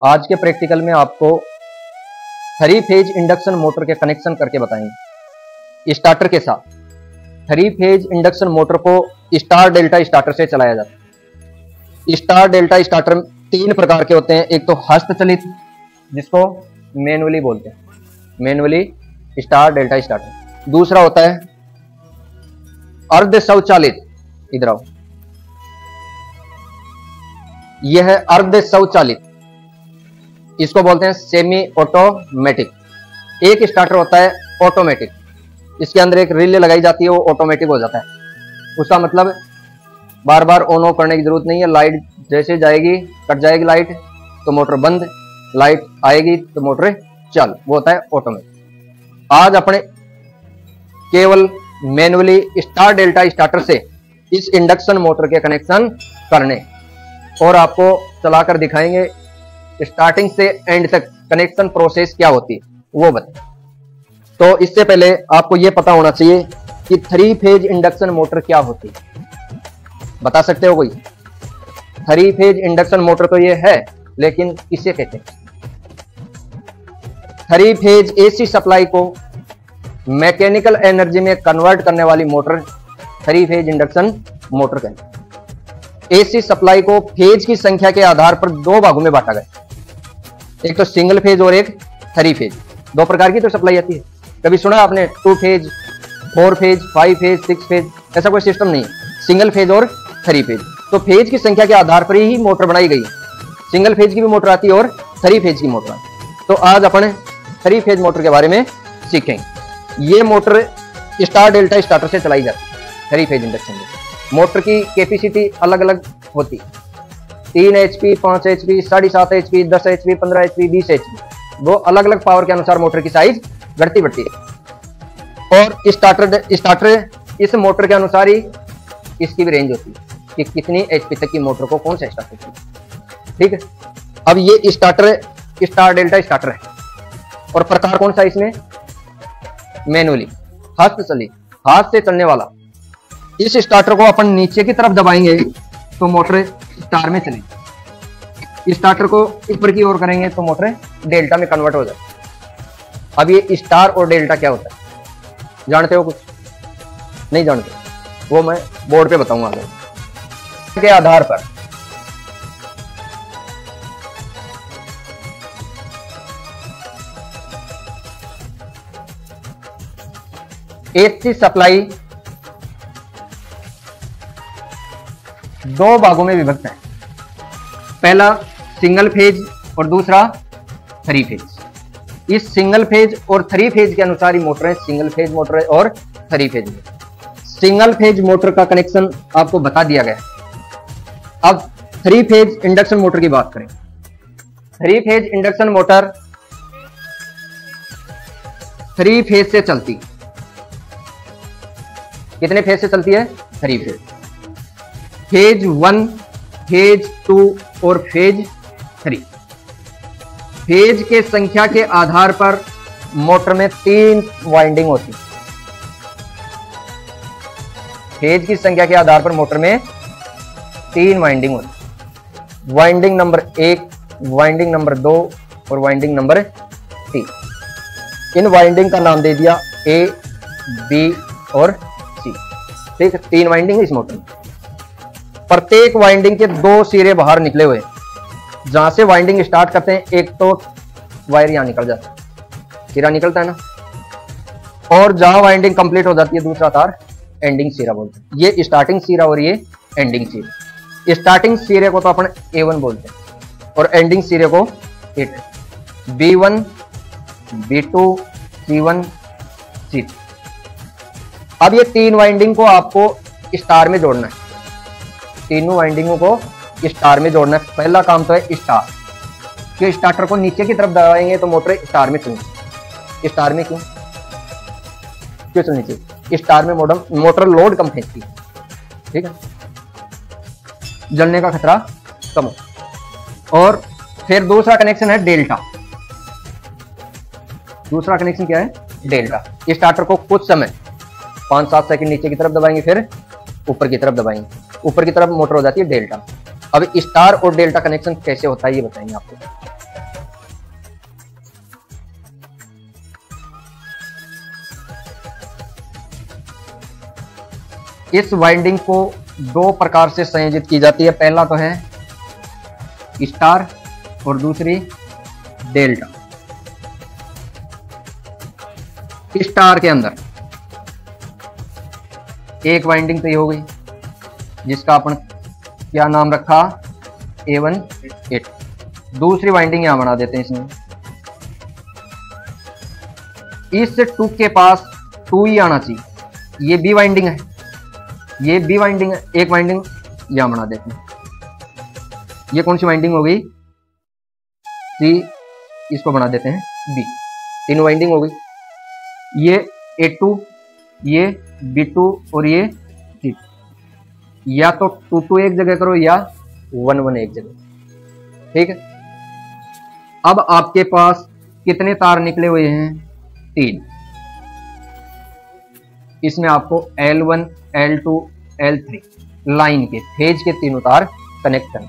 आज के प्रैक्टिकल में आपको 3 फेज इंडक्शन मोटर के कनेक्शन करके बताएंगे स्टार्टर के साथ। 3 फेज इंडक्शन मोटर को स्टार डेल्टा स्टार्टर से चलाया जाता है। स्टार डेल्टा स्टार्टर 3 प्रकार के होते हैं। एक तो हस्तचलित, जिसको मैनुअली बोलते हैं, मैनुअली स्टार डेल्टा स्टार्टर। दूसरा होता है अर्ध स्वचालित, इधर आओ, यह है अर्ध स्वचालित, इसको बोलते हैं सेमी ऑटोमेटिक। एक स्टार्टर होता है ऑटोमेटिक, इसके अंदर एक रिले लगाई जाती है, वो ऑटोमेटिक हो जाता है। उसका मतलब बार बार ऑन ऑफ करने की जरूरत नहीं है। लाइट जैसे जाएगी, कट जाएगी लाइट तो मोटर बंद, लाइट आएगी तो मोटर चल, वो होता है ऑटोमेटिक। आज अपने केवल मैनुअली स्टार डेल्टा स्टार्टर से इस इंडक्शन मोटर के कनेक्शन करने और आपको चलाकर दिखाएंगे स्टार्टिंग से एंड तक कनेक्शन प्रोसेस क्या होती है वो बताएं। तो इससे पहले आपको यह पता होना चाहिए कि 3 फेज इंडक्शन मोटर क्या होती है। बता सकते हो कोई? 3 फेज इंडक्शन मोटर तो ये है, लेकिन किसे कहते हैं? 3 फेज एसी सप्लाई को मैकेनिकल एनर्जी में कन्वर्ट करने वाली मोटर 3 फेज इंडक्शन मोटर कहते हैं। एसी सप्लाई को फेज की संख्या के आधार पर 2 भागों में बांटा गया, एक तो सिंगल फेज और एक 3 फेज। 2 प्रकार की तो सप्लाई आती है। कभी सुना आपने 2 फेज, 4 फेज, 5 फेज, 6 फेज? ऐसा कोई सिस्टम नहीं है, सिंगल फेज और 3 फेज। तो फेज की संख्या के आधार पर ही मोटर बनाई गई है। सिंगल फेज की भी मोटर आती है और 3 फेज की मोटर आती है। तो आज अपन 3 फेज मोटर के बारे में सीखेंगे। ये मोटर स्टार डेल्टा स्टार्टर से चलाई जाती है। 3 फेज इंडक्शन मोटर की कैपेसिटी अलग अलग होती है, 3 HP, 5 HP, 7.5 HP, 10 HP, 15 HP, 20 HP। वो अलग अलग पावर के अनुसार मोटर की साइज बढ़ती बढ़ती है। और स्टार्टर इस मोटर के अनुसार ही इसकी भी रेंज होती है कि कितनी HP तक की मोटर को कौन सा स्टार्टर चाहिए। ठीक है, अब ये स्टार्टर स्टार डेल्टा स्टार्टर है और प्रकार कौन सा इसमें? मैनुअली, हस्तचलित, हाथ से चलने वाला। इस स्टार्टर को अपन नीचे की तरफ दबाएंगे तो मोटर स्टार में चलेगी। स्टार्टर को ऊपर की ओर करेंगे तो मोटर डेल्टा में कन्वर्ट हो जाती। अब ये स्टार और डेल्टा क्या होता है जानते हो? कुछ नहीं जानते? वो मैं बोर्ड पे बताऊंगा आपको। के आधार पर एसी सप्लाई 2 भागों में विभक्त है। पहला सिंगल फेज और दूसरा 3 फेज। इस सिंगल फेज और 3 फेज के अनुसार ही मोटर है, सिंगल फेज मोटर है और 3 phase motor. Single phase motor का कनेक्शन आपको बता दिया गया। अब 3 फेज इंडक्शन मोटर की बात करें। 3 फेज इंडक्शन मोटर 3 फेज से चलती। कितने फेज से चलती है? 3 फेज। फेज 1, फेज 2 और फेज 3। फेज के संख्या के आधार पर मोटर में 3 वाइंडिंग होती। फेज की संख्या के आधार पर मोटर में 3 वाइंडिंग होती। वाइंडिंग नंबर 1, वाइंडिंग नंबर 2 और वाइंडिंग नंबर 3। इन वाइंडिंग का नाम दे दिया A, B और C। ठीक है, 3 वाइंडिंग है इस मोटर में। प्रत्येक वाइंडिंग के 2 सिरे बाहर निकले हुए। जहां से वाइंडिंग स्टार्ट करते हैं, एक तो वायर यहां निकल जाता है, सिरा निकलता है ना, और जहां वाइंडिंग कंप्लीट हो जाती है दूसरा तार एंडिंग सिरा बोलते हैं। ये स्टार्टिंग सिरा और ये एंडिंग सिरा। स्टार्टिंग सिरे को तो अपन A1 बोलते हैं और एंडिंग सिरे को A2। B1, B2, C1, C2। अब ये 3 वाइंडिंग को आपको स्टार में जोड़ना है। तीनों वाइंडिंगों को स्टार में जोड़ना है। पहला काम तो है स्टार, कि स्टार्टर को नीचे की तरफ दबाएंगे तो मोटर स्टार में चलनी। स्टार में क्यों चलनी चाहिए? स्टार में मोटर लोड कम खींचती है। ठीक है, जलने का खतरा कम हो। और फिर दूसरा कनेक्शन है डेल्टा। दूसरा कनेक्शन क्या है? डेल्टा। स्टार्टर को कुछ समय 5-7 सेकंड नीचे की तरफ दबाएंगे, फिर ऊपर की तरफ दबाएंगे। ऊपर की तरफ मोटर हो जाती है डेल्टा। अब स्टार और डेल्टा कनेक्शन कैसे होता है ये बताएंगे आपको। इस वाइंडिंग को दो प्रकार से संयोजित की जाती है। पहला तो है स्टार और दूसरी डेल्टा। स्टार के अंदर एक वाइंडिंग तो ये हो गई जिसका अपन क्या नाम रखा, A1 A2। दूसरी वाइंडिंग यहां बना देते हैं इसमें। इस 2 के पास 2 ही आना चाहिए। ये बी वाइंडिंग है, ये बी वाइंडिंग है, एक वाइंडिंग यहां बना देते हैं। ये कौन सी वाइंडिंग हो गई, सी, इसको बना देते हैं बी। 3 वाइंडिंग हो गई। ये A2, ये B2 और ये C। या तो 2 एक जगह करो या 1 एक जगह। ठीक है। अब आपके पास कितने तार निकले हुए हैं, 3। इसमें आपको L1, L2, L3 लाइन के फेज के 3 तार कनेक्ट करने।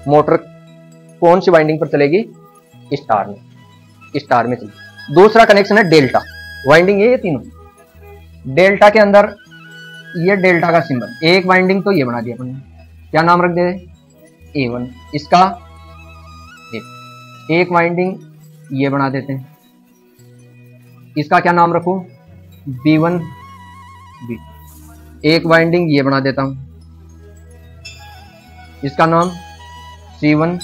मोटर कौन सी वाइंडिंग पर चलेगी, स्टार में, स्टार में चलेगी। दूसरा कनेक्शन है डेल्टा वाइंडिंग, ये तीनों। डेल्टा के अंदर ये डेल्टा का सिंबल, एक वाइंडिंग तो ये बना दिया अपने, क्या नाम रख दे, A1। इसका एक वाइंडिंग ये बना देते हैं, इसका क्या नाम रखूं, B1 B। एक वाइंडिंग ये बना देता हूं, इसका नाम C1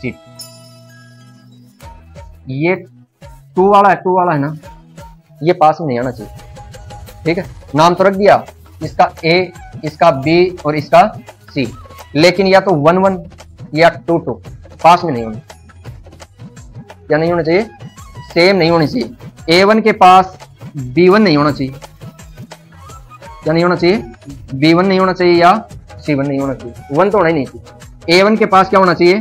C। ये 2 वाला है ना, ये पास में नहीं आना चाहिए। ठीक है, नाम तो रख दिया, इसका A, इसका B और इसका C। लेकिन या तो 1 या 2 पास में नहीं होने, क्या नहीं होना चाहिए, सेम नहीं होनी चाहिए। A1 के पास B1 नहीं होना चाहिए, क्या नहीं होना चाहिए, B1 नहीं होना चाहिए या C1 नहीं होना चाहिए। 1 तो होना ही नहीं चाहिए। A1 के पास क्या होना चाहिए,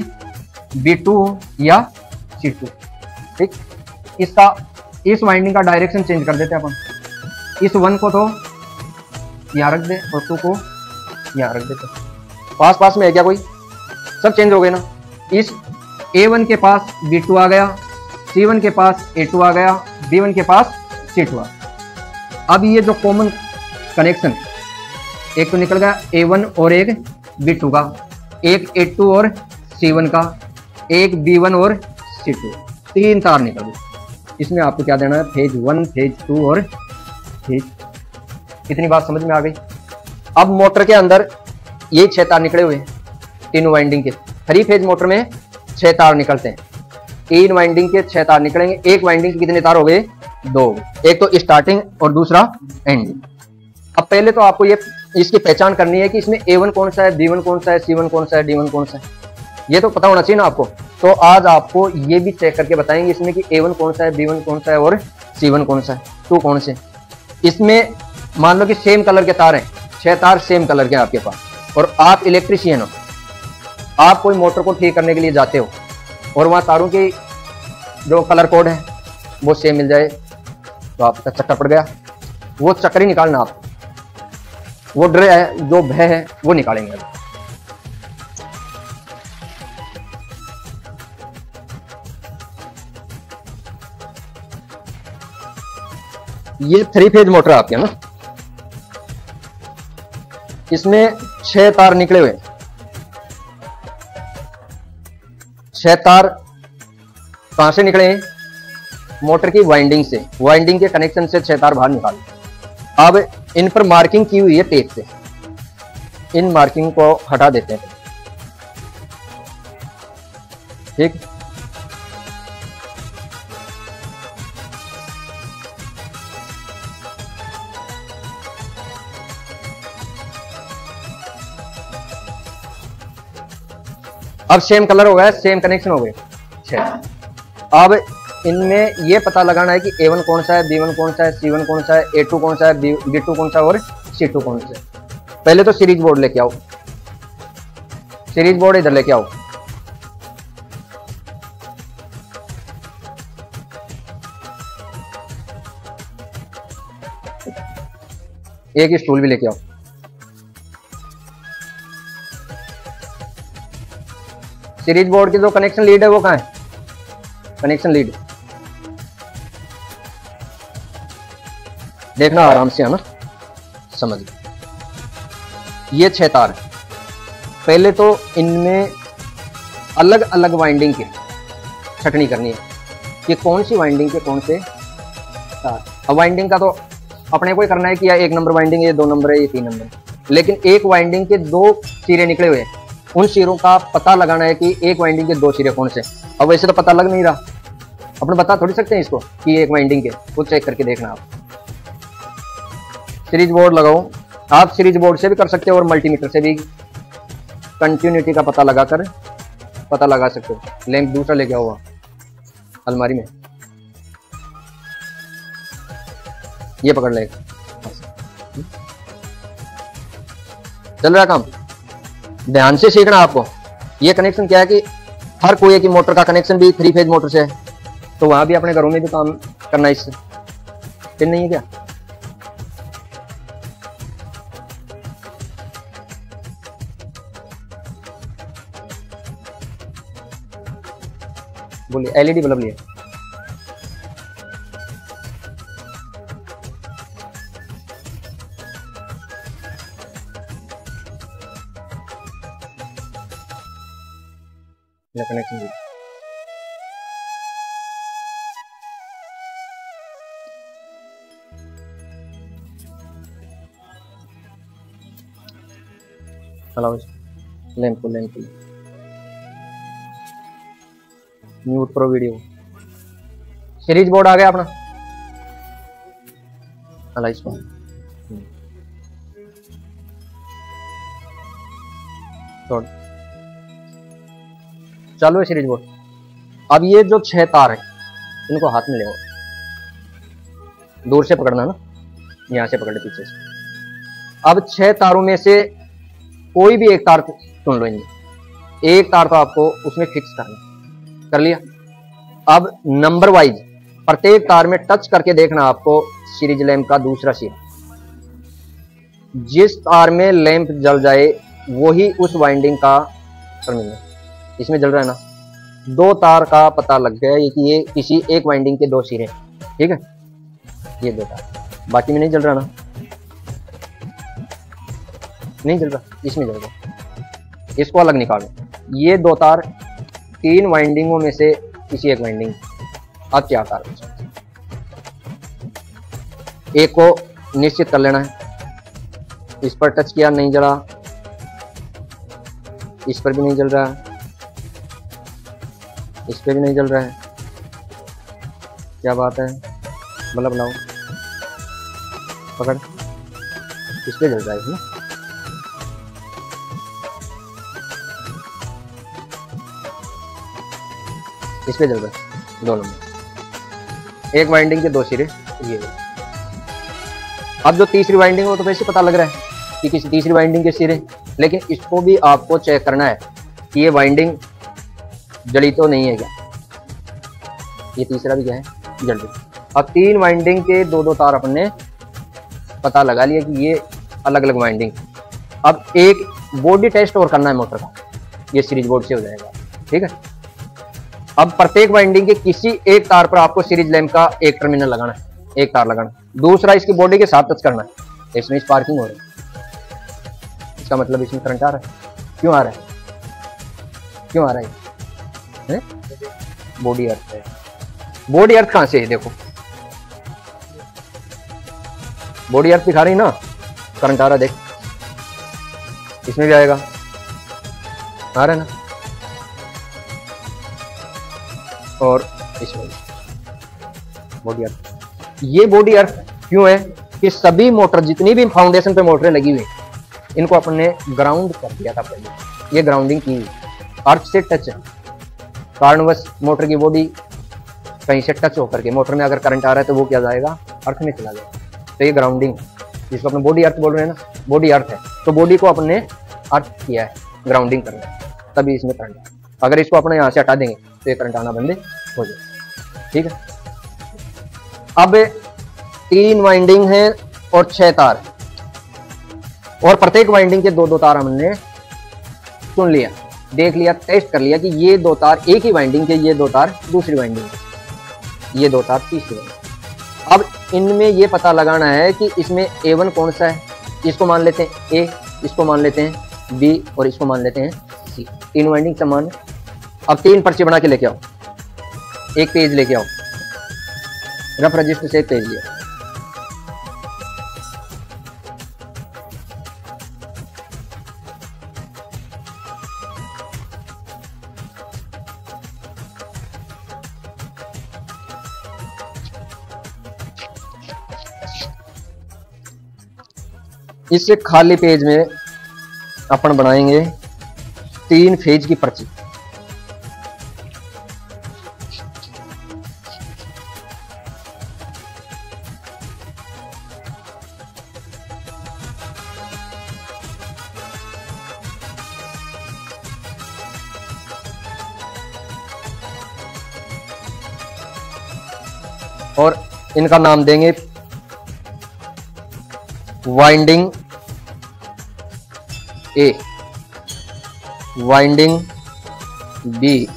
B2 या C2। ठीक, इसका इस वाइंडिंग का डायरेक्शन चेंज कर देते हैं अपन। इस 1 को तो यहां रख दे और 2 को यहां रख देते। पास में है क्या कोई, सब चेंज हो गए ना। इस A1 के पास B2 आ गया, C1 के पास A2 आ गया, B1 के पास C2 आ गया। अब ये जो कॉमन कनेक्शन, एक तो निकल गया A1 और एक B2 का, एक A2 और C1 का, एक B1 और C2, 3 तार निकल गए। इसमें आपको क्या देना है, फेज 1, फेज 2 और फेज। इतनी बात समझ में आ गई। अब मोटर के अंदर ये 6 तार निकले हुए हैं, 3 वाइंडिंग के। 3 फेज मोटर में 6 तार निकलते हैं, 3 वाइंडिंग के 6 तार निकलेंगे। एक वाइंडिंग के कितने तार हो गए, 2। एक तो स्टार्टिंग और दूसरा एंडिंग। अब पहले तो आपको ये इसकी पहचान करनी है कि इसमें A1 कौन सा है, B1 कौन सा है, C1 कौन सा है, D1 कौन सा है, ये तो पता होना चाहिए ना आपको। तो आज आपको ये भी चेक करके बताएंगे इसमें कि A1 कौन सा है, B1 कौन सा है और C1 कौन सा है, 2 कौन से। इसमें मान लो कि सेम कलर के तार हैं, 6 तार सेम कलर के आपके पास, और आप इलेक्ट्रीशियन हो, आप कोई मोटर को ठीक करने के लिए जाते हो और वहाँ तारों की जो कलर कोड है वो सेम मिल जाए तो आपका चक्कर पड़ गया। वो चक्कर ही निकालना, आप वो डर है, जो भय है वो निकालेंगे। ये 3 फेज मोटर आपके है ना, इसमें 6 तार निकले हुए। 6 तार कहां से निकले हैं, मोटर की वाइंडिंग से, वाइंडिंग के कनेक्शन से 6 तार बाहर निकाले। अब इन पर मार्किंग की हुई है टेप से, इन मार्किंग को हटा देते हैं। ठीक, अब सेम कलर हो गया, सेम कनेक्शन हो गए 6। अब इनमें ये पता लगाना है कि A1 कौन सा है, B1 कौन सा है, C1 कौन सा है, A2 कौन सा है, B2 कौन सा है और C2 कौन सा है। पहले तो सीरीज बोर्ड लेके आओ, सीरीज बोर्ड इधर लेके आओ। एक स्टूल भी लेके आओ। सीरीज बोर्ड की जो कनेक्शन लीड है वो कहां है, कनेक्शन लीड देखना आराम से, है ना, समझ। ये 6 तार, पहले तो इनमें अलग अलग वाइंडिंग की छटनी करनी है कि कौन सी वाइंडिंग के कौन से तार। अब वाइंडिंग का तो अपने को ही करना है कि 1 नंबर वाइंडिंग, ये 2 नंबर है, ये 3 नंबर, लेकिन एक वाइंडिंग के 2 सिरे निकले हुए हैं, उन सिरों का पता लगाना है कि एक वाइंडिंग के 2 सिरे कौन से। अब वैसे तो पता लग नहीं रहा, अपने बता थोड़ी सकते हैं इसको कि एक वाइंडिंग के, वो चेक करके देखना आप। सीरीज बोर्ड लगाओ, आप सीरीज बोर्ड से भी कर सकते हो और मल्टीमीटर से भी कंटिन्यूटी का पता लगा सकते हो। लैंप दूसरा लेके आओ अलमारी में, ये पकड़ लेगा, चल रहा काम। ध्यान से सीखना आपको। ये कनेक्शन क्या है कि हर कोई की मोटर का कनेक्शन भी 3 फेज मोटर से है, तो वहां भी अपने घरों में भी काम करना इससे फिर नहीं है क्या। बोलिए, एलईडी बल्ब लिए, कनेक्शन चलाओ, लैंप म्यूट करो वीडियो। सीरीज बोर्ड आ गया अपना, चला इसको छोड़, चालू है सीरीज बोर्ड। अब ये जो 6 तार है इनको हाथ में ले आओ, दूर से पकड़ना ना, यहां से पकड़ ले पीछे से। अब 6 तारों में से कोई भी एक तार चुन लो, इनमें एक तार तो आपको उसमें फिक्स करना, कर लिया। अब नंबर वाइज प्रत्येक तार में टच करके देखना आपको सीरीज लैंप का दूसरा सिरा, जिस तार में लैंप जल जाए वही उस वाइंडिंग का टर्मिनल। इसमें जल रहा है ना, 2 तार का पता लग गया कि ये किसी एक वाइंडिंग के 2 सिरे, ठीक है, ये 2 तार, बाकी में नहीं जल रहा ना, नहीं जल रहा, इसमें जल रहा, इसको अलग निकालो। ये 2 तार 3 वाइंडिंगों में से किसी एक वाइंडिंग। अब क्या तार, एक को निश्चित कर लेना है, इस पर टच किया नहीं जला, इस पर भी नहीं जल रहा है, इस पे भी नहीं जल रहा है, क्या बात है, बल्ब लाओ, पकड़, इस पे जल रहा है ना, इस पे जल रहा है, 2 नंबर, एक वाइंडिंग के 2 सिरे ये। अब जो तीसरी वाइंडिंग हो तो वैसे पता लग रहा है कि किसी तीसरी वाइंडिंग के सिरे, लेकिन इसको भी आपको चेक करना है कि ये वाइंडिंग जली तो नहीं है क्या, ये तीसरा भी क्या है, जल रही। अब 3 वाइंडिंग के 2-2 तार अपने पता लगा लिया कि ये अलग अलग वाइंडिंग। अब एक बॉडी टेस्ट और करना है मोटर का, ये सीरीज बोर्ड से हो जाएगा, ठीक है। अब प्रत्येक वाइंडिंग के किसी एक तार पर आपको सीरीज लैंप का एक टर्मिनल लगाना है, एक तार लगाना, दूसरा इसकी बॉडी के साथ टच करना है, इसमें स्पार्किंग हो रही है, इसका मतलब इसमें करंट आ रहा है। क्यों आ रहा है, क्यों आ रहा है, बॉडी अर्थ है। बॉडी अर्थ कहां से है, देखो बॉडी अर्थ दिखा रही ना, करंट आ रहा है, देख इसमें भी आएगा, आ रहा है ना, और इसमें बॉडी अर्थ। ये बॉडी अर्थ क्यों है कि सभी मोटर, जितनी भी फाउंडेशन पे मोटरें लगी हुई इनको अपन ने ग्राउंड कर दिया था पहले, ये ग्राउंडिंग की, अर्थ से टच है, कारणवश मोटर की बॉडी कहीं से टच होकर के मोटर में अगर करंट आ रहा है तो वो क्या जाएगा, अर्थ में चला जाएगा। तो ये ग्राउंडिंग जिसको अपने बॉडी अर्थ बोल रहे हैं ना, बॉडी अर्थ है, तो बॉडी को अपने अर्थ किया है, ग्राउंडिंग करना है, तभी इसमें करंट है। अगर इसको अपने यहाँ से हटा देंगे तो ये करंट आना बंद हो जाएगा, ठीक है। अब 3 वाइंडिंग है और 6 तार, और प्रत्येक वाइंडिंग के 2-2 तार हमने चुन लिया, देख लिया, टेस्ट कर लिया कि ये 2 तार एक ही वाइंडिंग के, ये 2 तार दूसरी वाइंडिंग के, ये 2 तार तीसरी वाइंडिंग। अब इनमें ये पता लगाना है कि इसमें A1 कौन सा है, इसको मान लेते हैं A, इसको मान लेते हैं बी और इसको मान लेते हैं सी। तीन वाइंडिंग समान है। अब तीन पर्ची बना के लेके आओ, एक पेज लेके आओ, रफ रजिस्टर से एक पेज लिया। इस खाली पेज में अपन बनाएंगे तीन फेज की पर्ची। और इनका नाम देंगे वाइंडिंग ए, वाइंडिंग बी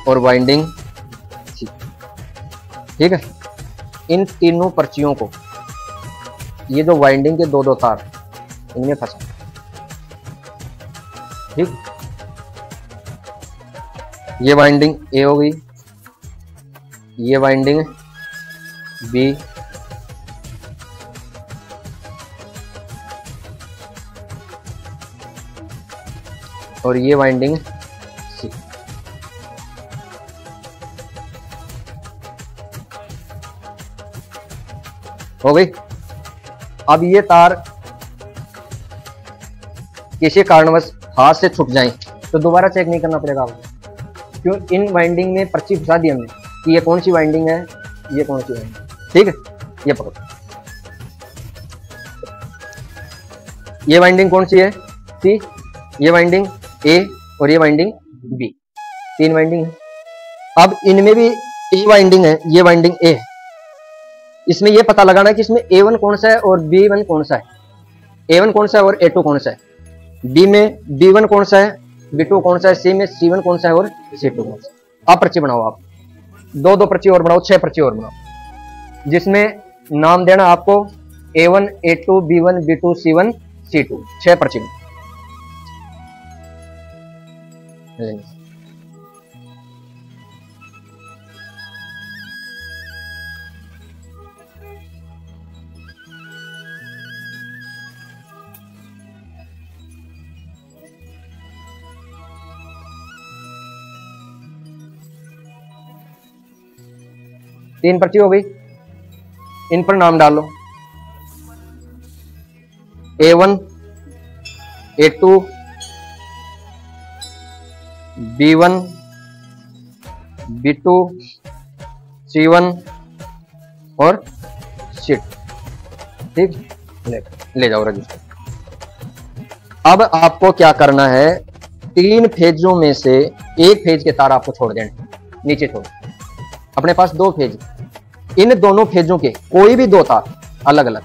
और वाइंडिंग सी। ठीक है। इन तीनों पर्चियों को, ये जो वाइंडिंग के दो दो तार इनमें फंसा। ठीक, ये वाइंडिंग ए हो गई, ये वाइंडिंग बी, और ये वाइंडिंग सी। हो गई। अब ये तार किसी कारणवश हाथ से छूट जाए तो दोबारा चेक नहीं करना पड़ेगा आपको, क्यों? इन वाइंडिंग में पर्ची फंसा दी हमने कि ये कौन सी वाइंडिंग है, ये कौन सी वाइंडिंग। ठीक है, ये पकड़ो। ये वाइंडिंग कौन सी है? सी। ये वाइंडिंग ए और ये वाइंडिंग बी। तीन वाइंडिंग है। अब इनमें भी ए वाइंडिंग है, ये वाइंडिंग ए है। इसमें ये पता लगाना है कि इसमें A1 कौन सा है और B1 कौन सा है, A1 कौन सा है और A2 कौन सा है, B में B1 कौन सा है, B2 कौन सा है, C में C1 कौन सा है और C2 कौन सा है। आप पर्ची बनाओ, आप दो दो पर्ची और बनाओ, 6 पर्ची और बनाओ, जिसमें नाम देना आपको A1, A2, B1, B2, C1, C2। 6 पर्ची बनाओ। तीन पर्ची हो गई। इन पर नाम डालो, A1, A2, B1, B2, C1 और C2। ठीक, ले जाओ रजिस्टर। अब आपको क्या करना है, तीन फेजों में से एक फेज के तार आपको छोड़ देने, नीचे छोड़। अपने पास दो फेज, इन दोनों फेजों के कोई भी दो तार अलग अलग,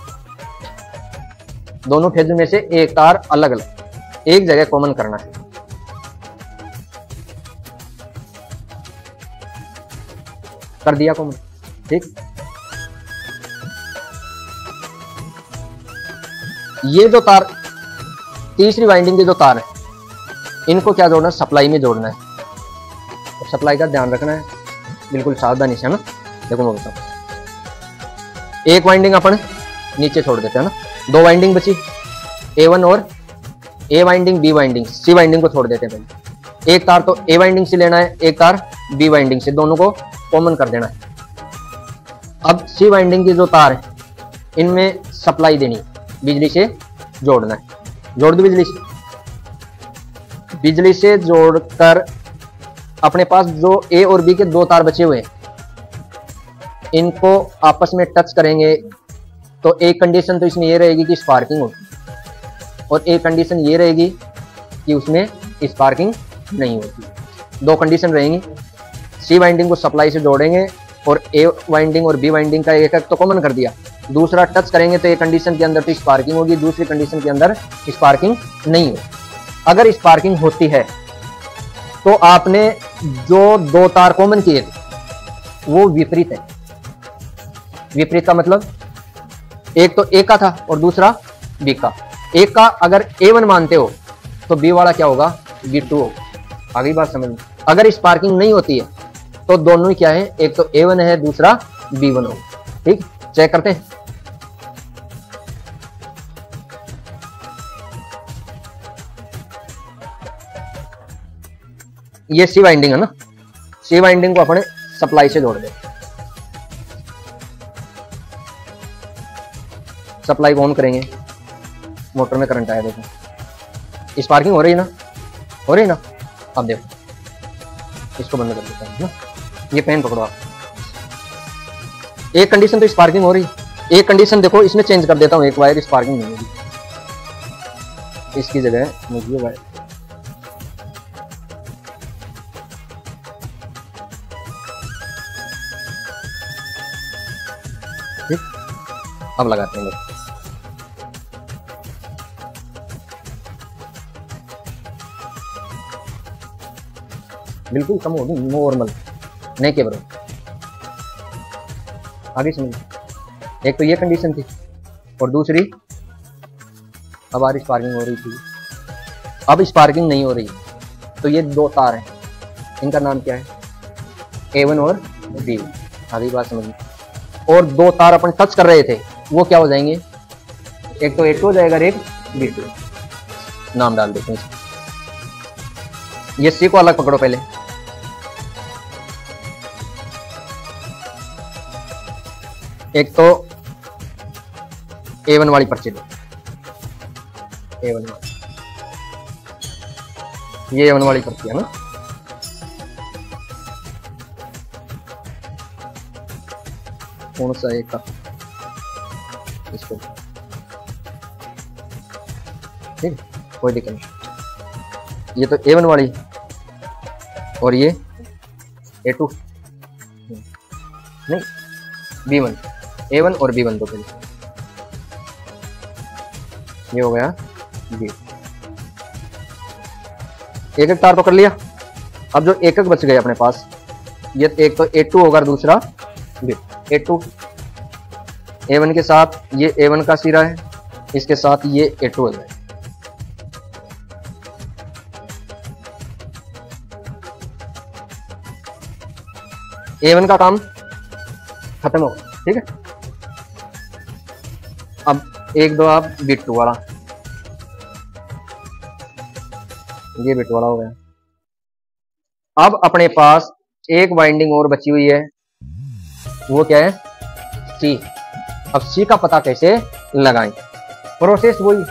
दोनों फेजों में से एक तार अलग अलग एक जगह कॉमन करना है। कर दिया कॉमन। ठीक, ये जो तार, तीसरी वाइंडिंग के जो तार है, इनको क्या जोड़ना है? सप्लाई में जोड़ना है। और सप्लाई का ध्यान रखना है, बिल्कुल सावधानी से, है ना। देखो मैं बताऊं, एक वाइंडिंग अपन नीचे छोड़ देते हैं ना, दो वाइंडिंग बची, A1 और A winding, B winding, C winding को छोड़ देते हैं पहले। एक तार तो A वाइंडिंग से लेना है, एक तार B वाइंडिंग से, दोनों को कॉमन कर देना है। अब C वाइंडिंग की जो तार है, इनमें सप्लाई देनी, बिजली से जोड़ना है। जोड़ दो बिजली से। बिजली से जोड़कर अपने पास जो A और B के दो तार बचे हुए हैं, इनको आपस में टच करेंगे तो एक कंडीशन तो इसमें ये रहेगी कि स्पार्किंग होगी, और एक कंडीशन ये रहेगी कि उसमें स्पार्किंग नहीं होती। दो कंडीशन रहेंगी। C वाइंडिंग को सप्लाई से जोड़ेंगे और A वाइंडिंग और B वाइंडिंग का एक तो कॉमन कर दिया, दूसरा टच करेंगे तो एक कंडीशन के अंदर तो स्पार्किंग होगी, दूसरी कंडीशन के अंदर स्पार्किंग नहीं होगी। अगर स्पार्किंग होती है तो आपने जो दो तार कॉमन किए थे वो विपरीत है। विपरीत का मतलब एक तो A का था और दूसरा B का, एक का अगर A1 मानते हो तो B वाला क्या होगा, B2 होगा। आगे बात समझ में। अगर स्पार्किंग नहीं होती है तो दोनों ही क्या है, एक तो A1 है, दूसरा B1 होगा। ठीक, चेक करते हैं। ये सी वाइंडिंग है ना, सी वाइंडिंग को अपने सप्लाई से जोड़ दें। सप्लाई को ऑन करेंगे, मोटर में करंट आया, देखो स्पार्किंग हो रही है ना, हो रही है ना। अब देखो इसको बंद कर देते हैं ना, ये पेन पकड़ो आप। एक कंडीशन तो स्पार्किंग हो रही, एक कंडीशन देखो इसमें चेंज कर देता हूं, एक वायर स्पार्किंग नहीं होगी, इसकी जगह मुझे वायर, ठीक। अब लगाते हैं, बिल्कुल कम होगी, नॉर्मल नहीं के बराबर। आगे समझ, एक तो ये कंडीशन थी और दूसरी अब आर स्पार्किंग हो रही थी, अब स्पार्किंग नहीं हो रही। तो ये दो तार हैं, इनका नाम क्या है, A1 और B1। आगे बात समझ। और दो तार अपन टच कर रहे थे, वो क्या हो जाएंगे, एक तो A2 हो जाएगा, एक B2। नाम डाल देते हैं। ये C को अलग पकड़ो पहले, एक तो A1 वाली पर्ची दो, A1 वाली, ये A1 वाली पर्ची है ना। कौन सा एक का, इसको, ठीक, कोई दिक्कत नहीं। ये तो A1 वाली और ये A2 नहीं, B1, A1 और B1 दो पहले, ये हो गया B। एक एक तार पकड़ लिया। अब जो एक एक बच गए अपने पास, ये एक तो A2 होगा, दूसरा B। A2 A1 के साथ, ये A1 का सिरा है, इसके साथ ये A2 हो जाए। A1 का काम खत्म हो, ठीक है। अब एक दो आप B2 वाला, ये B2 वाला हो गया। अब अपने पास एक वाइंडिंग और बची हुई है, वो क्या है, C। अब C का पता कैसे लगाएं, प्रोसेस वही,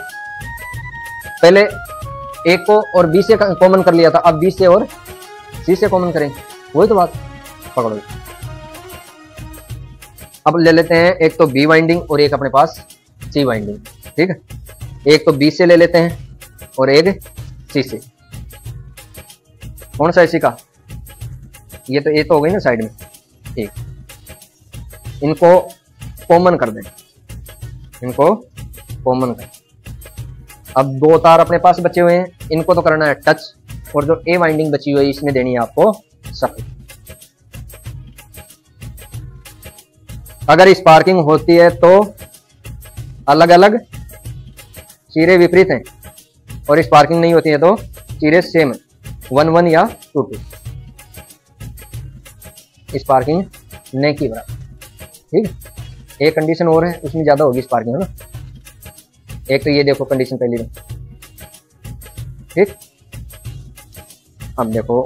पहले A को और B से कॉमन कर लिया था, अब B से और C से कॉमन करें, वही तो बात। पकड़ो, अब ले लेते हैं एक तो B वाइंडिंग और एक अपने पास C वाइंडिंग, ठीक है। एक तो B से ले लेते हैं और एक C से। कौन सा है C का, ये तो हो गई ना साइड में, ठीक। इनको कॉमन कर दें, इनको कॉमन कर। अब दो तार अपने पास बचे हुए हैं, इनको तो करना है टच, और जो A वाइंडिंग बची हुई है इसमें देनी है आपको सफेद। अगर स्पार्किंग होती है तो अलग अलग चीरे विपरीत हैं, और स्पार्किंग नहीं होती है तो चीरे सेम है, 1-1 या 2-2। स्पार्किंग नहीं की बराबर, ठीक है। एक कंडीशन और है, उसमें ज्यादा होगी स्पार्किंग, है ना। एक तो ये देखो कंडीशन पहली में, ठीक। अब देखो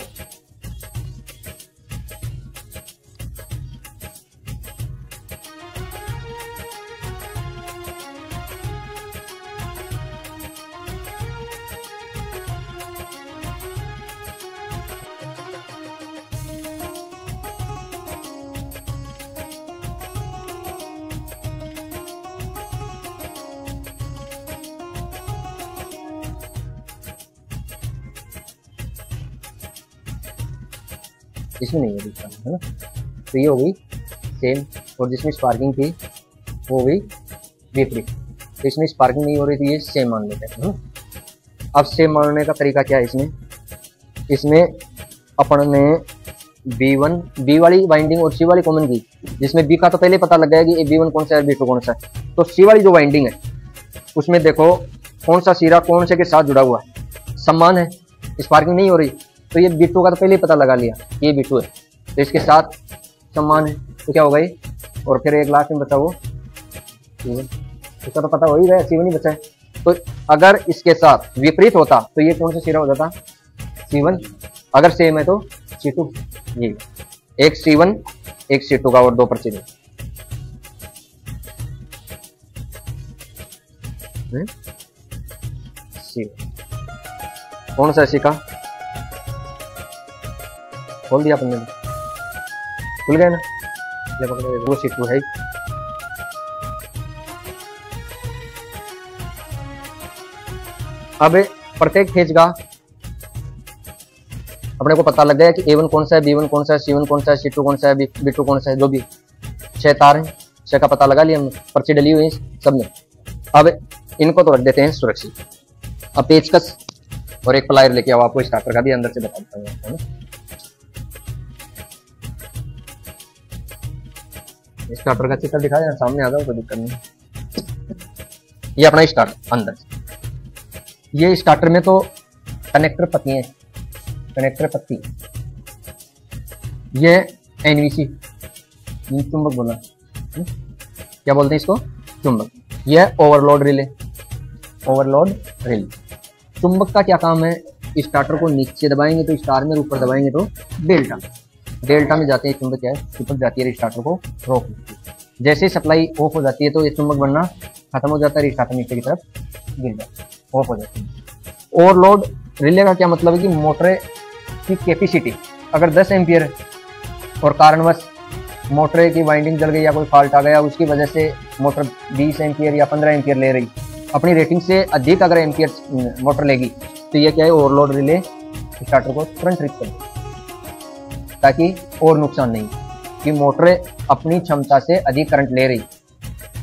इसमें नहीं है ना, तो ये हो गई सेम, और जिसमें स्पार्किंग थी वो हो गई विपरीत। तो इसमें स्पार्किंग नहीं हो रही थी, ये सेम मान लेते हैं, है ना। अब सेम मानने का तरीका क्या है, इसमें अपन ने B वाली वाइंडिंग और C वाली कॉमन की, जिसमें B का तो पहले पता लग गया कि B1 कौन सा है, B2 कौन सा है। तो C वाली जो वाइंडिंग है उसमें देखो कौन सा सिरा कौन से के साथ जुड़ा हुआ है, समान है, स्पार्किंग नहीं हो रही, तो ये B2 का तो पहले ही पता लगा लिया, ये B2 है तो इसके साथ समान है, तो क्या होगा ये, और फिर एक लास्ट में बचा वो C1, इसका तो पता हो ही रहा है, C1 ही बचा है। तो अगर इसके साथ विपरीत होता तो ये कौन सा सिरा हो जाता, C1, अगर सेम है तो C2, ये एक C1 एक C2 का और 2 पर्चे C1 कौन सा सिक्का खोल दिया अपन ने, खुल गया ना, वो C2 है। अब प्रत्येक फेज का अपने को पता लग गया कि A1 कौन सा है, B1 कौन सा है, C1 कौन सा है, C2 कौन सा है, B2 कौन सा है, जो भी 6 तार हैं, 6 का पता लगा लिया हमने, पर्ची डली हुई है सब में। अब इनको तो रख देते हैं सुरक्षित। अब पेचकस और एक प्लायर लेके आओ, आपको स्टार्टर का भी अंदर से बता देता हूँ। स्टार्टर का चित्र दिखाया सामने आ जाओ, कोई दिक्कत नहीं। ये अपना स्टार्टर अंदर, ये स्टार्टर में तो कनेक्टर पत्ती है, कनेक्टर पत्ती, ये एनवीसी चुंबक बोला, क्या बोलते हैं इसको, चुंबक। यह ओवरलोड रिले, ओवरलोड रिले। चुंबक का क्या काम है, स्टार्टर को नीचे दबाएंगे तो स्टार में, ऊपर दबाएंगे तो डेल्टा, डेल्टा में जाते हैं चुंबक, क्या है चिपक जाती है, स्टार्टर को रोक देती है। जैसे सप्लाई ऑफ हो जाती है तो ये चुंबक बनना खत्म हो जाता है, स्टार्टर नीचे की तरफ गिर जाता है, ऑफ हो जाती है। ओवरलोड रिले का क्या मतलब है कि मोटर की कैपेसिटी अगर 10 एम्पियर और कारणवश मोटर की वाइंडिंग जल गई या कोई फॉल्ट आ गया, उसकी वजह से मोटर 20 एम्पियर या 15 एम्पियर ले रही, अपनी रेटिंग से अधिक अगर एम्पियर मोटर लेगी तो ये क्या है, ओवरलोड रिले स्टार्टर को तुरंत ट्रिप कर, ताकि और नुकसान नहीं कि मोटर अपनी क्षमता से अधिक करंट ले रही,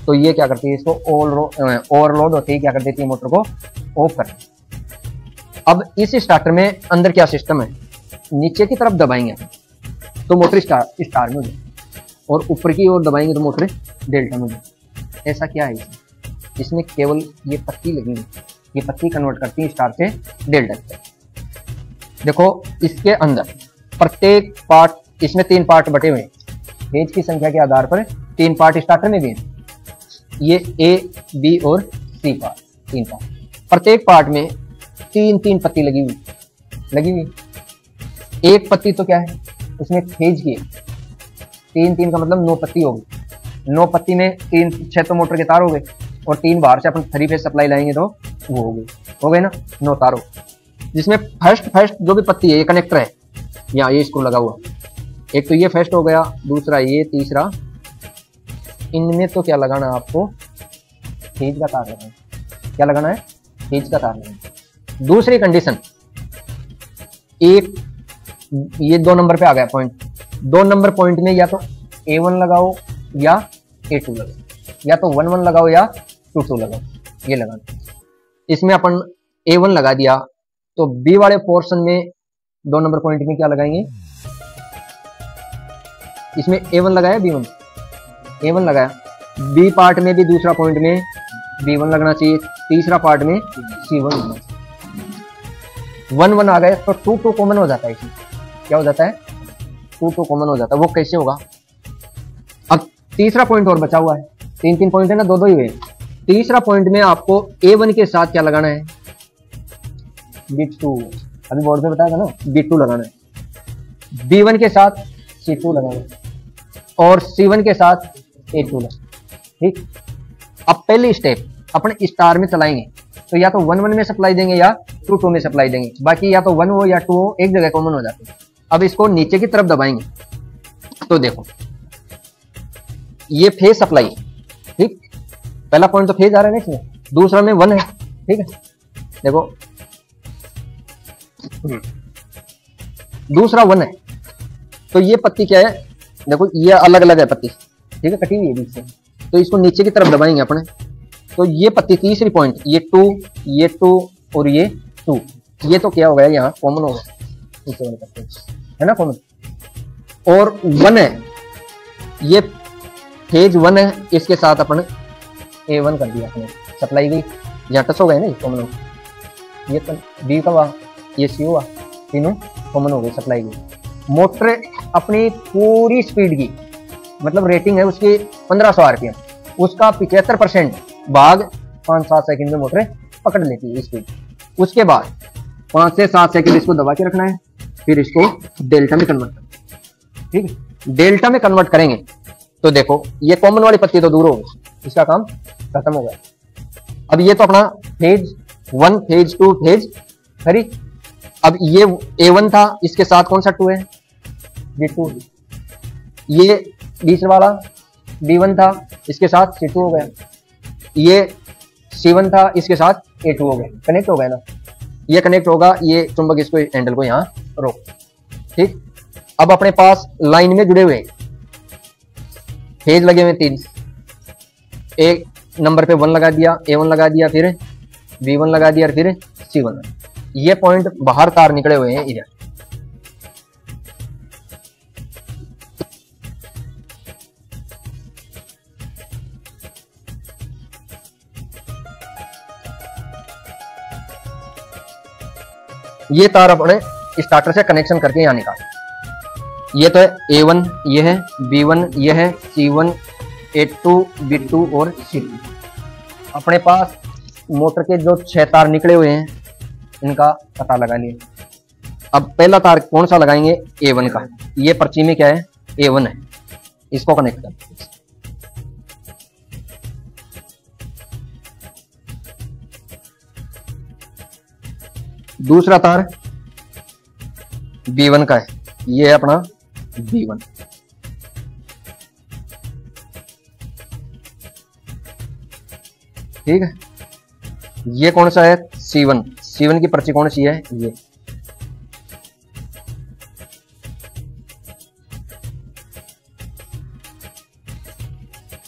तो ये क्या करती है, इसको ओवरलोड होते ही क्या कर देती है, मोटर को ऑफ कर। अब इस स्टार्टर में अंदर क्या सिस्टम है, नीचे की तरफ दबाएंगे तो मोटर स्टार में हो जाए, और ऊपर की ओर दबाएंगे तो मोटर डेल्टा में हो जाए। ऐसा क्या है इसमें केवल ये पत्ती लगी है, ये पत्ती कन्वर्ट करती है स्टार से डेल्टा तक। देखो इसके अंदर प्रत्येक पार्ट, इसमें 3 पार्ट बटे हुए हैं, फेज की संख्या के आधार पर 3 पार्ट स्टार्टर में भी हैं, ये A, B और C पार्ट, 3 पार्ट। प्रत्येक पार्ट में 3 पत्ती लगी हुई। एक पत्ती तो क्या है, उसमें फेज की 3 का मतलब 9 पत्ती होगी। 9 पत्ती में 6 तो मोटर के तार हो गए, और 3 बाहर से अपन 3 फेज सप्लाई लाएंगे तो वो हो गए ना, 9 तार हो। जिसमें फर्स्ट जो भी पत्ती है ये कनेक्टर है, यहाँ ये स्क्रू लगा हुआ, एक तो ये फर्स्ट हो गया, दूसरा ये, तीसरा, इनमें तो क्या लगाना है आपको, फेज का तार लगाना है। क्या लगाना है, फेज का तार लगाना है। दूसरी कंडीशन, एक ये 2 नंबर पे आ गया पॉइंट, 2 नंबर पॉइंट में या तो A1 लगाओ या A2 लगाओ, या तो 1-1 लगाओ या 2-2 लगाओ, ये लगाना। इसमें अपन A1 लगा दिया तो B वाले पोर्शन में 2 नंबर पॉइंट में क्या लगाएंगे, इसमें A1 लगाया, B1 A1 लगाया, B पार्ट में भी दूसरा पॉइंट में B1 लगना चाहिए, तीसरा पार्ट में C1 लगना चाहिए। 1-1 आ गए तो 2-2 कॉमन हो जाता है, इसमें क्या हो जाता है, 2-2 कॉमन हो जाता है। वो कैसे होगा, अब तीसरा पॉइंट और बचा हुआ है, 3 पॉइंट है ना, 2 ही हुए। तीसरा पॉइंट में आपको A1 के साथ क्या लगाना है, B2, अभी बोर्ड में बताया था ना, B2 लगाना है, B1 के साथ C2 लगाना है, और C1 के साथ A2 लगाना। ठीक, अब पहली स्टेप अपन स्टार में चलाएंगे तो या तो 1-1 में सप्लाई देंगे या 2-2 में सप्लाई देंगे, बाकी या तो 1 हो या 2 हो, एक जगह कॉमन हो जाते हैं। अब इसको नीचे की तरफ दबाएंगे तो देखो ये फेज सप्लाई, ठीक, पहला पॉइंट तो फेज आ रहा है ना इसमें, दूसरा में 1 है, ठीक है, देखो दूसरा 1 है, तो ये पत्ती क्या है, देखो ये अलग अलग है पत्ती, ठीक है, कटी हुई है बीच से, तो इसको नीचे की तरफ दबाएंगे अपने, तो ये पत्ती तीसरी पॉइंट, ये 2 और ये 2, ये तो क्या हो गया, यहाँ कॉमन हो गया, है ना कॉमन, और 1 है, ये फेज 1 है, इसके साथ अपन A1 कर दिया अपने, सप्लाई गई, यहाँ टच हो गए ना, ये कॉमन हो, ये बी का हुआ, ये सी हुआ, तीनों कॉमन हो गई सप्लाई की। मोटर अपनी पूरी स्पीड की, मतलब रेटिंग है उसकी 1500 आरपीएम, उसका 75% भाग 5-7 सेकंड में मोटर पकड़ लेती है स्पीड। उसके बाद 5 से 7 सेकंड इसको दबा के रखना है, फिर इसको डेल्टा में कन्वर्ट करना है। ठीक है, डेल्टा में कन्वर्ट करेंगे तो देखो ये कॉमन वाली पत्ती तो दूर हो गई, इसका काम खत्म हो गया। अब ये तो अपना फेज 1, फेज 2, फेज 3। अब ये A1 था, इसके साथ कौन सा 2 है, B2। ये दूसरा वाला B1 था, इसके साथ C2 हो गया। ये C1 था, इसके साथ A2 हो गया, कनेक्ट हो गया ना। ये कनेक्ट होगा, ये चुंबक इसको हैंडल को यहाँ रोक। ठीक, अब अपने पास लाइन में जुड़े हुए फेज लगे हुए 3, एक नंबर पे 1 लगा दिया, A1 लगा दिया, फिर B1 लगा दिया, फिर C1। ये पॉइंट बाहर तार निकले हुए हैं इधर। ये तार अपने स्टार्टर से कनेक्शन करके यहाँ निकाल। ये तो है A1, ये है B1, ये है C1, A2, B2 और C2। अपने पास मोटर के जो 6 तार निकले हुए हैं इनका पता लगा लिए। अब पहला तार कौन सा लगाएंगे, A1 का। ये पर्ची में क्या है, A1 है, इसको कनेक्ट कर। दूसरा तार B1 का है, ये है अपना B1। ठीक है, ये कौन सा है, C1। C1 की पर्ची कौन सी है, ये।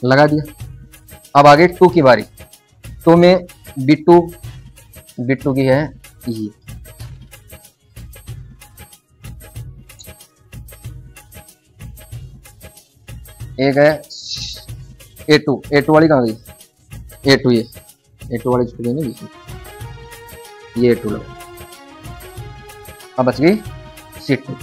लगा दिया। अब आगे 2 की बारी। 2 में B2 की है ये। एक है A2 वाली कहाँ गई, A2 ये A2 वाली छुट गई ना बीच में, ये A2 लगा। अब बच गई C2।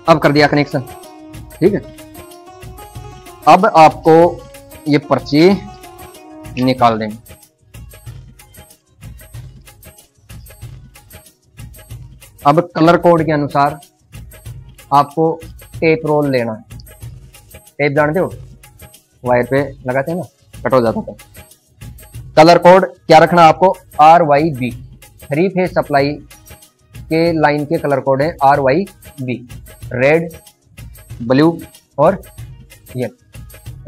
अब कर दिया कनेक्शन। ठीक है, अब आपको ये पर्ची निकाल देंगे। अब कलर कोड के अनुसार आपको टेप रोल लेना है। टेप जानते हो, वायर पे लगाते हैं ना, कट हो जाता था। कलर कोड क्या रखना आपको, RYB। 3 फेज सप्लाई के लाइन के कलर कोड है RYB। रेड, ब्लू और येलो।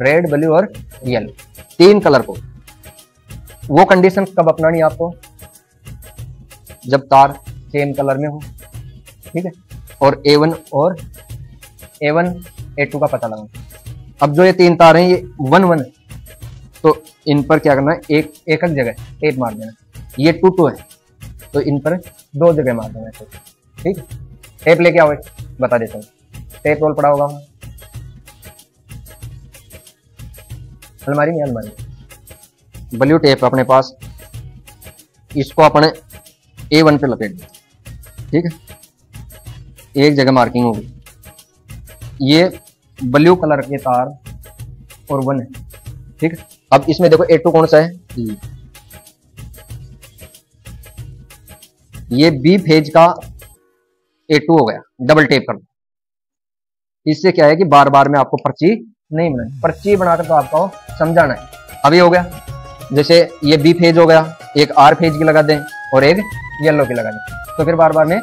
रेड, ब्लू और येलो, 3 कलर कोड। वो कंडीशन कब अपनानी आपको, जब तार सेम कलर में हो। ठीक है, और A1 और A1 A2 का पता लगाओ। अब जो ये 3 तार हैं ये 1-1 है, तो इन पर क्या करना है, एक जगह टेप मार देना। ये 2-2 है, तो इन पर 2 जगह मार देना है। ठीक है, टेप लेके आओ, बता देता हूँ। टेप रोल पड़ा होगा अलमारी में, ब्लू टेप अपने पास, इसको अपने A1 पे लपेट दें। ठीक है, एक जगह मार्किंग होगी। ये ब्लू कलर के तार और 1 है। ठीक है, अब इसमें देखो A2 कौन सा है, ये B फेज का A2 हो गया। डबल टेप कर दो। इससे क्या है कि बार बार में आपको पर्ची नहीं बनानी, पर्ची बनाकर तो आपको समझाना है। अभी हो गया, जैसे ये B फेज हो गया, एक R फेज की लगा दें और एक येलो की लगा दें, तो फिर बार बार में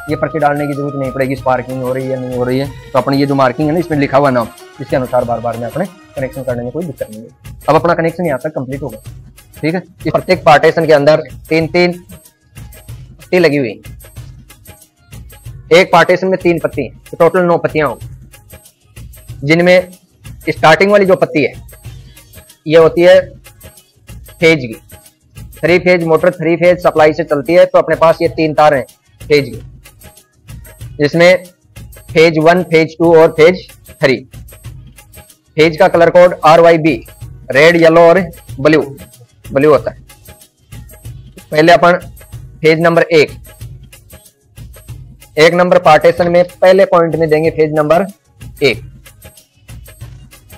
ये पर्ची डालने की जरूरत नहीं पड़ेगी। स्पार्किंग हो रही है नहीं हो रही है, तो अपनी ये जो मार्किंग है ना, इसमें लिखा हुआ नाम, इसके अनुसार बार बार में अपने कनेक्शन करने में कोई दिक्कत नहीं है। अब अपना कनेक्शन यहाँ तक कंप्लीट होगा। ठीक है, इस प्रत्येक पार्टीशन के अंदर 3-3 पत्ती लगी हुई। एक पार्टीशन में 3 पत्ती, तो टोटल 9 पत्तियां होंगी, जिनमें स्टार्टिंग वाली जो पत्ती है ये होती है फेज की। 3 फेज मोटर 3 फेज सप्लाई से चलती है, तो अपने पास ये 3 तार हैं फेज की, जिसमें फेज 1, फेज 2 और फेज 3। फेज का colour code RYB, red, yellow और ब्लू होता है। पहले अपन फेज नंबर 1 नंबर पार्टीशन में पहले पॉइंट में देंगे फेज नंबर 1।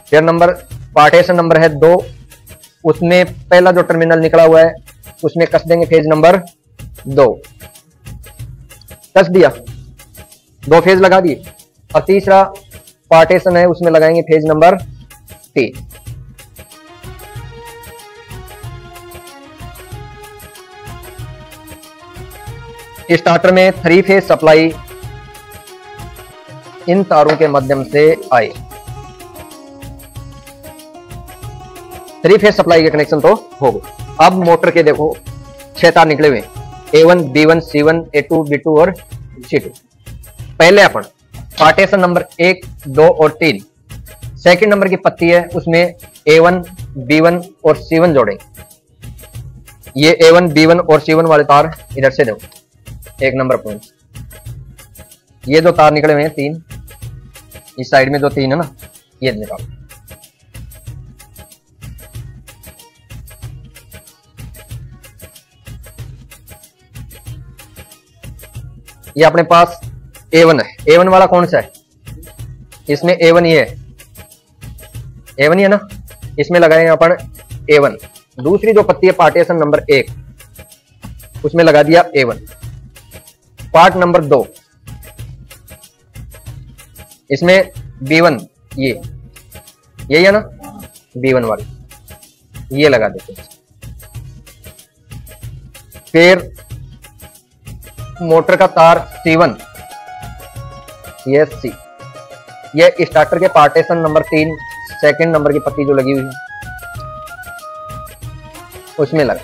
फिर नंबर पार्टीशन नंबर है 2, उसमें पहला जो टर्मिनल निकला हुआ है उसमें कस देंगे फेज नंबर 2। कस दिया, 2 फेज लगा दिए। और तीसरा पार्टीशन है उसमें लगाएंगे फेज नंबर 3। स्टार्टर में 3 फेज सप्लाई इन तारों के माध्यम से आई। 3 फेज सप्लाई के कनेक्शन तो हो गए। अब मोटर के देखो 6 तार निकले हुए, A1, B1, C1, A2, B2 और C2। पहले अपन पार्टीशन नंबर 1, 2 और 3 सेकंड नंबर की पत्ती है उसमें A1, B1 और C1 जोड़ेंगे। ये A1, B1 और C1 वाले तार इधर से देखो, 1 नंबर पॉइंट। ये जो तार निकले हुए हैं 3, इस साइड में जो 3 है ना, ये निकालो। ये अपने पास A1 है। A1 वाला कौन सा है? इसमें A1 ही है, A1 ही है ना, इसमें लगाएंगे अपन A1। दूसरी जो पत्ती है पार्टीशन नंबर 1 उसमें लगा दिया A1। पार्ट नंबर 2 इसमें B1, यही है ना, B1 वाली, ये लगा देते हैं। फिर मोटर का तार C1, ये C, ये स्टार्टर के पार्टीशन नंबर 3 सेकंड नंबर की पत्ती जो लगी हुई है उसमें लगा,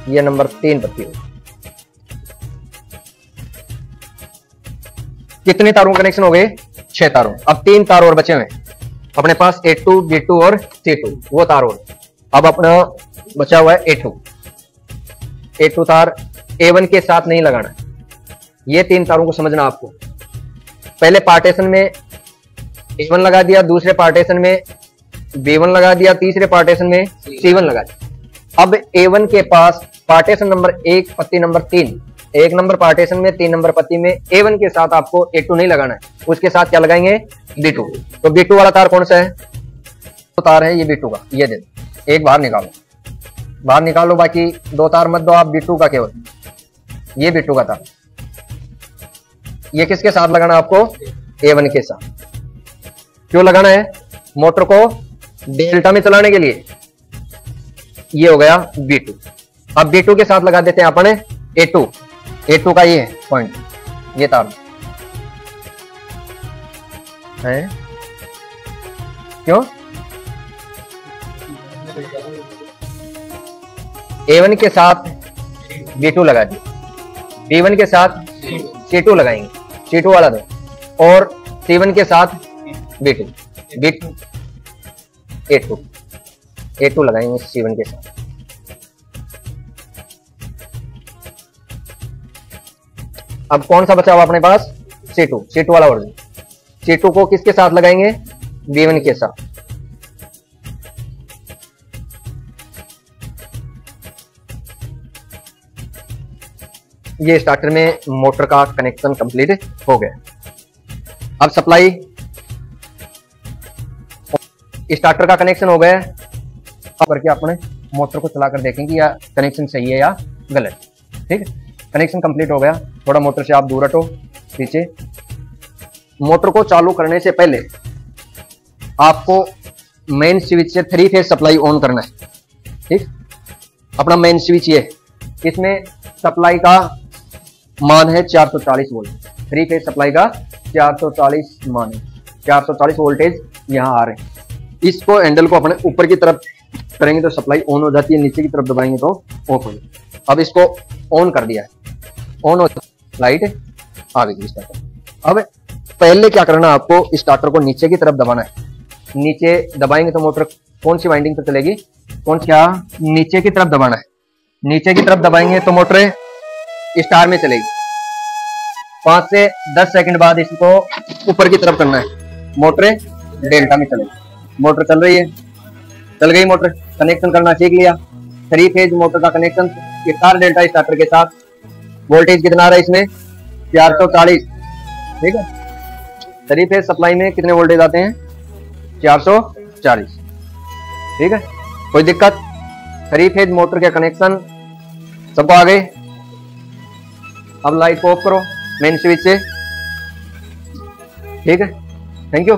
ये नंबर 3 पत्ती हुई। कितने तारों कनेक्शन हो गए? 6 तारों। अब 3 तार और बचे हुए अपने पास, A2, B2 और C2, वो तार और। अब अपना बचा हुआ है A2 तार A1 के साथ नहीं लगाना। ये 3 तारों को समझना आपको। पहले पार्टीशन में A1 लगा दिया, दूसरे पार्टीशन में B1 लगा दिया, तीसरे पार्टीशन में C1 लगा दिया। अब A1 के पास पार्टीशन नंबर 1 पत्ती नंबर 3, 1 नंबर पार्टीशन में 3 नंबर पत्ती में A1 के साथ आपको A2 नहीं लगाना है, उसके साथ क्या लगाएंगे? B2। तो B2 वाला तार कौन सा है? तो तार है ये B2 का, ये दे दो। एक बाहर निकालो, बाकी 2 तार मत दो आप B2 का केवल, ये B2 का तार। ये किसके साथ लगाना आपको? A1 के साथ। क्यों लगाना है? मोटर को डेल्टा में चलाने के लिए। ये हो गया B2। अब B2 के साथ लगा देते हैं अपन A2 का ये पॉइंट, ये तार है। क्यों? A1 के साथ B2 लगा दिया, B1 के साथ C2 लगाएंगे, C2 वाला दो, और C1 के साथ B2 A2 लगाएंगे C1 के साथ। अब कौन सा बचा हुआ अपने पास? C2 वाला वर्जन। C2 को किसके साथ लगाएंगे? B1 के साथ। ये स्टार्टर में मोटर का कनेक्शन कंप्लीट हो गया। अब सप्लाई स्टार्टर का कनेक्शन हो गया। अब करके अपने मोटर को चलाकर देखेंगे या कनेक्शन सही है या गलत। ठीक है, कनेक्शन कंप्लीट हो गया। थोड़ा मोटर से आप दूर हटो पीछे। मोटर को चालू करने से पहले आपको मेन स्विच से 3 फेज सप्लाई ऑन करना है। ठीक, अपना मेन स्विच ये, इसमें सप्लाई का मान है 440 वोल्ट। 3 फेज सप्लाई का 440 मान है, 440 वोल्टेज यहाँ आ रहे हैं। इसको हैंडल को अपने ऊपर की तरफ करेंगे तो सप्लाई ऑन हो जाती है, नीचे की तरफ दबाएंगे तो ऑफ हो जाती है। अब इसको ऑन कर दिया है, ऑन हो, लाइट आ गई स्टार्टर। अब पहले क्या करना है, आपको स्टार्टर को नीचे की तरफ दबाना है। नीचे दबाएंगे तो मोटर कौन सी वाइंडिंग पर चलेगी? कौन क्या? नीचे की तरफ दबाना है। नीचे की तरफ दबाएंगे तो मोटर स्टार में चलेगी, 5 से 10 सेकंड बाद इसको ऊपर की तरफ करना है। मोटर डेल्टा में चलेगी। मोटर चल रही है, चल गई मोटर, कनेक्शन करना सीख लिया। 3 फेज मोटर का कनेक्शन स्टार डेल्टा स्टार्टर के साथ। वोल्टेज कितना आ रहा है इसमें 440, ठीक है। 3 फेज सप्लाई में कितने वोल्टेज आते हैं 440, ठीक है। कोई दिक्कत? 3 फेज मोटर के कनेक्शन सबको आ गए। अब लाइट को ऑफ करो मेन स्विच से, ठीक है। Thank you.